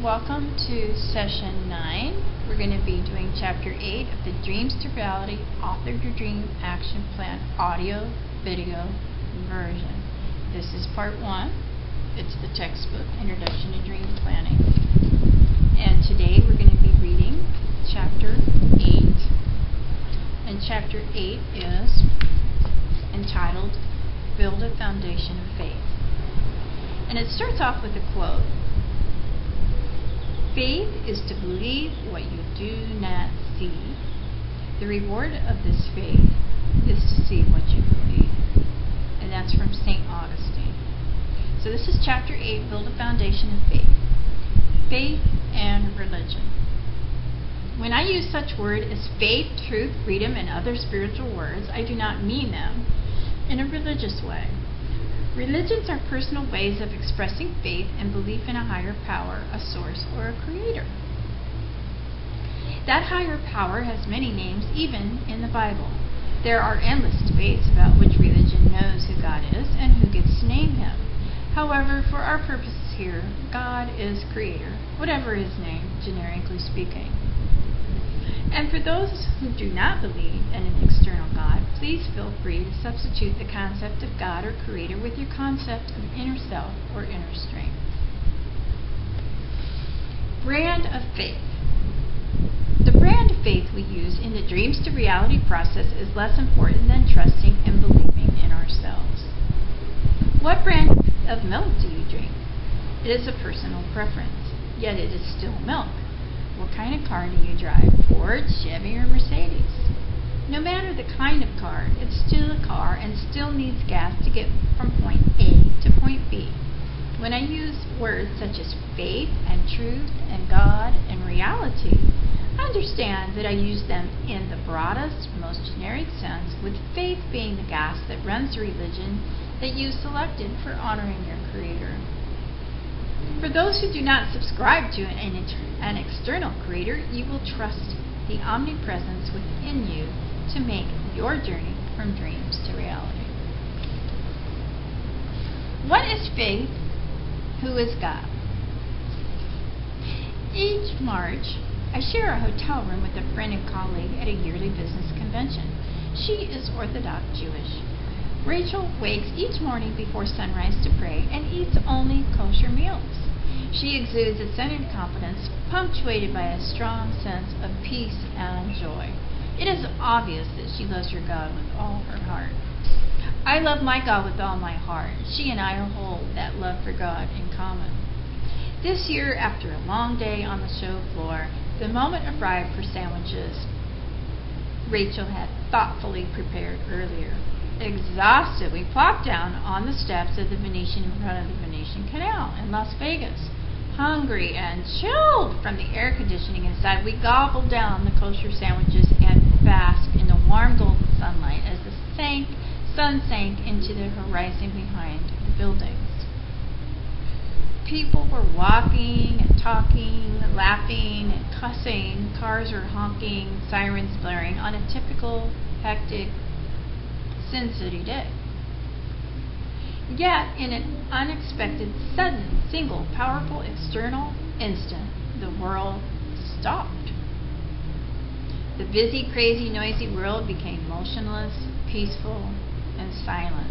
Welcome to session 9. We're going to be doing chapter 8 of the Dreams to Reality Author Your Dream Action Plan audio video version. This is part 1. It's the textbook Introduction to Dream Planning. And today we're going to be reading chapter 8. And chapter 8 is entitled Build a Foundation of Faith. And it starts off with a quote. Faith is to believe what you do not see. The reward of this faith is to see what you believe. And that's from St. Augustine. So this is chapter 8, Build a Foundation of Faith. Faith and religion. When I use such words as faith, truth, freedom, and other spiritual words, I do not mean them in a religious way. Religions are personal ways of expressing faith and belief in a higher power, a source, or a creator. That higher power has many names, even in the Bible. There are endless debates about which religion knows who God is and who gets to name him. However, for our purposes here, God is creator, whatever his name, generically speaking. And for those who do not believe in an external God, please feel free to substitute the concept of God or Creator with your concept of inner self or inner strength. Brand of faith. The brand of faith we use in the Dreams to Reality process is less important than trusting and believing in ourselves. What brand of milk do you drink? It is a personal preference, yet it is still milk. What kind of car do you drive? Ford, Chevy, or Mercedes? No matter the kind of car, it's still a car and still needs gas to get from point A to point B. When I use words such as faith and truth and God and reality, understand that I use them in the broadest, most generic sense, with faith being the gas that runs the religion that you selected for honoring your Creator. For those who do not subscribe to an external creator, you will trust the omnipresence within you to make your journey from dreams to reality. What is faith? Who is God? Each March, I share a hotel room with a friend and colleague at a yearly business convention. She is Orthodox Jewish. Rachel wakes each morning before sunrise to pray and eats only kosher meals. She exudes a centered confidence, punctuated by a strong sense of peace and joy. It is obvious that she loves her God with all her heart. I love my God with all my heart. She and I hold that love for God in common. This year, after a long day on the show floor, the moment arrived for sandwiches Rachel had thoughtfully prepared earlier. Exhausted, we plopped down on the steps of the Venetian in front of the Venetian Canal in Las Vegas. Hungry and chilled from the air conditioning inside, we gobbled down the kosher sandwiches and basked in the warm golden sunlight as the sun sank into the horizon behind the buildings. People were walking and talking, laughing and cussing. Cars were honking, sirens blaring on a typical, hectic Sin City day. Yet, in an unexpected, sudden, single, powerful, external instant, the world stopped. The busy, crazy, noisy world became motionless, peaceful, and silent.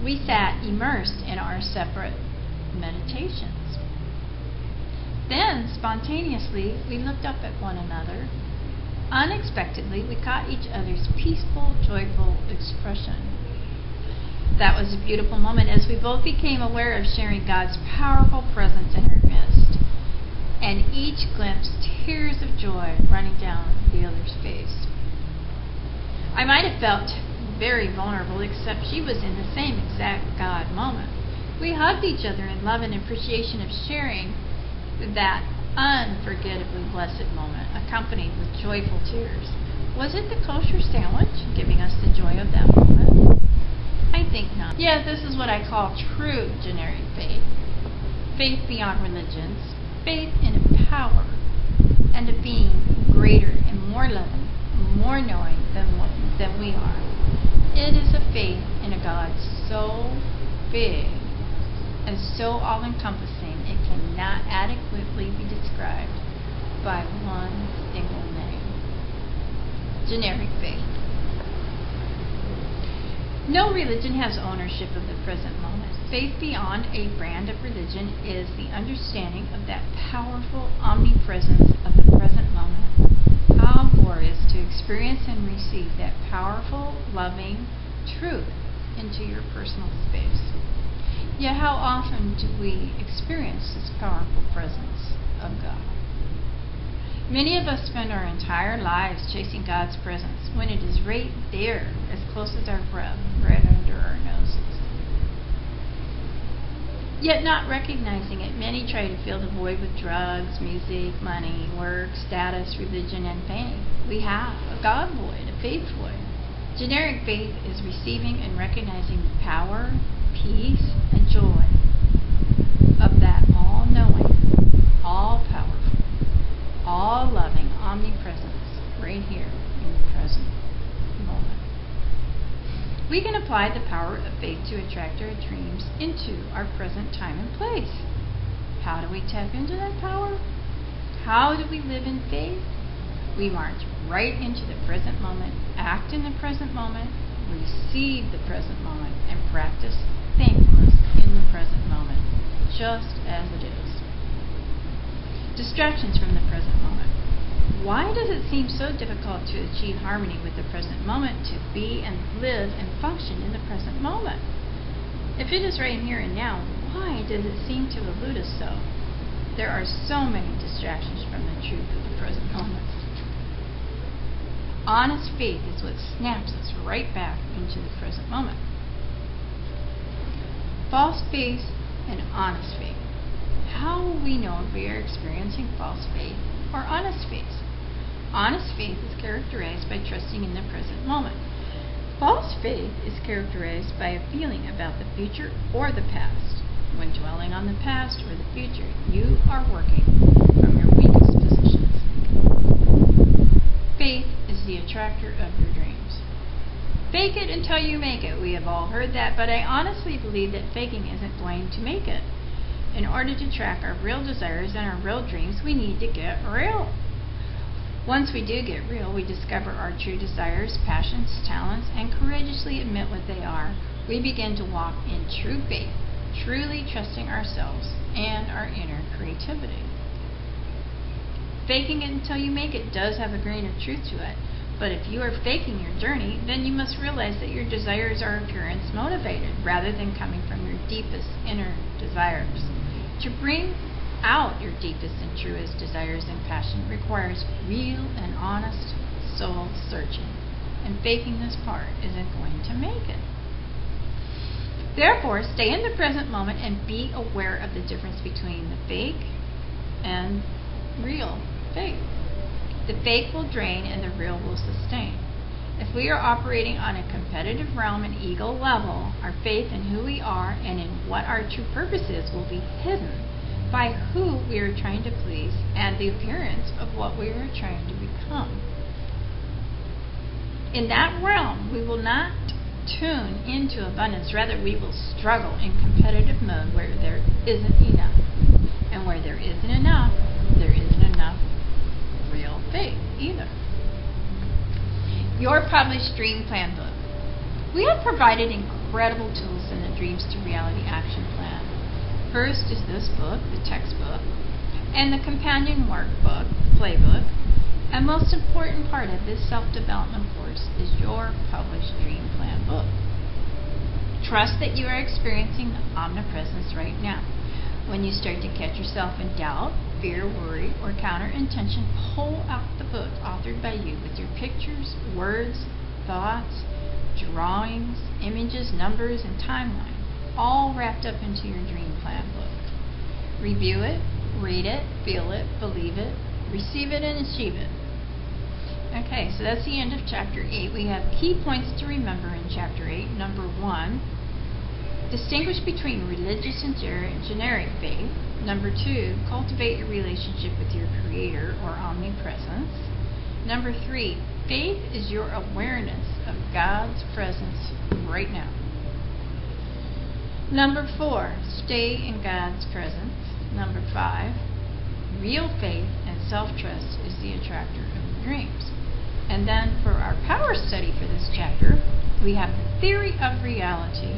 We sat immersed in our separate meditations. Then, spontaneously, we looked up at one another. Unexpectedly, we caught each other's peaceful, joyful expression. That was a beautiful moment as we both became aware of sharing God's powerful presence in our midst, and each glimpsed tears of joy running down the other's face. I might have felt very vulnerable, except she was in the same exact God moment. We hugged each other in love and appreciation of sharing that unforgettably blessed moment, accompanied with joyful tears. Was it the kosher sandwich giving us the joy of that moment? I think not. Yeah, this is what I call true generic faith. Faith beyond religions. Faith in a power and a being greater and more loving, more knowing than we are. It is a faith in a God so big and so all-encompassing it cannot adequately Generic faith. No religion has ownership of the present moment. Faith beyond a brand of religion is the understanding of that powerful omnipresence of the present moment. How glorious to experience and receive that powerful, loving truth into your personal space. Yet how often do we experience this powerful presence of God? Many of us spend our entire lives chasing God's presence when it is right there, as close as our breath, right under our noses. Yet not recognizing it, many try to fill the void with drugs, music, money, work, status, religion, and fame. We have a God void, a faith void. Generic faith is receiving and recognizing the power, peace, and joy of that all-knowing, all-powerful, all-loving omnipresence right here in the present moment. We can apply the power of faith to attract our dreams into our present time and place. How do we tap into that power? How do we live in faith? We march right into the present moment, act in the present moment, receive the present moment, and practice thankfulness in the present moment, just as it is. Distractions from the present moment. Why does it seem so difficult to achieve harmony with the present moment, to be and live and function in the present moment? If it is right here and now, why does it seem to elude us so? There are so many distractions from the truth of the present moment. Honest faith is what snaps us right back into the present moment. False faith and honest faith. How will we know if we are experiencing false faith or honest faith? Honest faith is characterized by trusting in the present moment. False faith is characterized by a feeling about the future or the past. When dwelling on the past or the future, you are working from your weakest positions. Faith is the attractor of your dreams. Fake it until you make it. We have all heard that, but I honestly believe that faking isn't going to make it. In order to track our real desires and our real dreams, we need to get real. Once we do get real, we discover our true desires, passions, talents, and courageously admit what they are. We begin to walk in true faith, truly trusting ourselves and our inner creativity. Faking it until you make it does have a grain of truth to it, but if you are faking your journey, then you must realize that your desires are appearance motivated rather than coming from your deepest inner desires. To bring out your deepest and truest desires and passion requires real and honest soul searching, and faking this part isn't going to make it. Therefore, stay in the present moment and be aware of the difference between the fake and real faith. The fake will drain and the real will sustain. If we are operating on a competitive realm and ego level, our faith in who we are and in what our true purpose is will be hidden by who we are trying to please and the appearance of what we are trying to become. In that realm, we will not tune into abundance. Rather, we will struggle in competitive mode where there isn't enough. And where there isn't enough, there isn't enough real faith either. Your published Dream Plan book. We have provided incredible tools in the Dreams to Reality Action Plan. First is this book, the textbook, and the companion workbook, the playbook. And most important part of this self-development course is your published Dream Plan book. Trust that you are experiencing the omnipresence right now. When you start to catch yourself in doubt, fear, worry, or counter-intention, pull out the book authored by you with your pictures, words, thoughts, drawings, images, numbers, and timeline, all wrapped up into your Dream Plan book. Review it, read it, feel it, believe it, receive it, and achieve it. Okay, so that's the end of Chapter 8. We have key points to remember in Chapter 8. Number 1, distinguish between religious and generic faith. Number 2, cultivate your relationship with your Creator or omnipresence. Number 3, faith is your awareness of God's presence right now. Number 4, stay in God's presence. Number 5, real faith and self-trust is the attractor of your dreams. And then for our power study for this chapter, we have The Theory of Reality.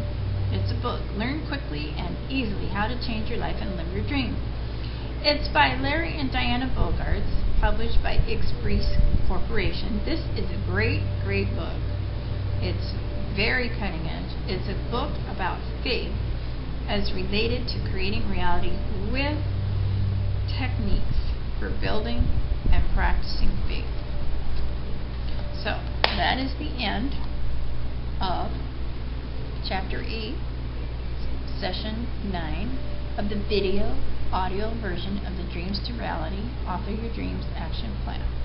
It's a book. Learn quickly and easily how to change your life and live your dream. It's by Larry and Diana Bogarts, published by Express Corporation. This is a great, great book. It's very cutting edge. It's a book about faith as related to creating reality with techniques for building and practicing faith. So that is the end of Chapter 8, Session 9 of the video audio version of the Dreams to Reality Author Your Dreams Action Plan.